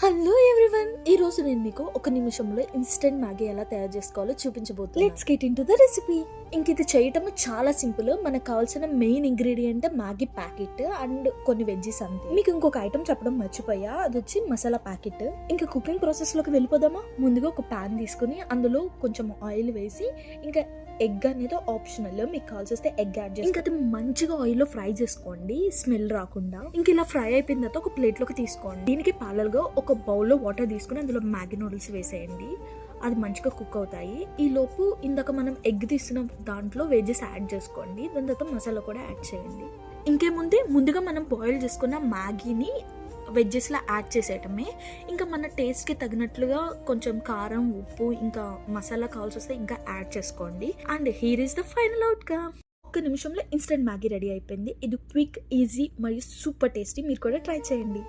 Hello everyone, ఈ రోజు నేను మీకు ఒక నిమిషంలో ఇన్స్టెంట్ మ్యాగీ ఎలా తయారు చేసుకోవాలో చూపించబోతున్నాను. Let's get into the recipe. ఇంక ఇది చేయటం చాలా సింపుల్. మనకు కావాల్సిన main ingredient Maggi packet and కొన్ని వెజ్జీస్ అంతే. మీకు ఇంకొక ఐటమ్ చెప్పడం మర్చిపోయా, అది వచ్చి మసాలా ప్యాకెట్. ఇంకా కుకింగ్ ప్రాసెస్ లోకి వెళ్ళిపోదామా. ముందుగా ఒక ప్యాన్ తీసుకుని అందులో కొంచెం ఆయిల్ వేసి, ఇంకా ఎగ్ అనేది ఆప్షనల్, మీకు కావాల్సి ఎగ్ యాడ్ చేసి ఇంకా అది మంచిగా ఆయిల్ లో ఫ్రై చేసుకోండి, స్మెల్ రాకుండా. ఇంక ఇలా ఫ్రై అయిపోయిన తర్వాత ఒక ప్లేట్ లోకి తీసుకోండి. దీనికి ప్యారల్ గా ఒక బౌల్ లో వాటర్ తీసుకుని అందులో మ్యాగీ నూడిల్స్ వేసేయండి. అది మంచిగా కుక్ అవుతాయి. ఈ లోపు ఇందాక మనం ఎగ్ తీసిన దాంట్లో వెజెస్ యాడ్ చేసుకోండి. దాని తర్వాత మసాలా కూడా యాడ్ చేయండి. ఇంకేముంది, ముందుగా మనం బాయిల్ చేసుకున్న మ్యాగీని వెజ్జెస్లో యాడ్ చేసేయటమే. ఇంకా మన టేస్ట్కి తగినట్లుగా కొంచెం కారం, ఉప్పు, ఇంకా మసాలా కావాల్సి వస్తే ఇంకా యాడ్ చేసుకోండి. And here is the final outcome. ఒక్క నిమిషంలో ఇన్స్టెంట్ మ్యాగీ రెడీ అయిపోయింది. ఇది క్విక్, ఈజీ మరియు సూపర్ టేస్టీ. మీరు కూడా ట్రై చేయండి.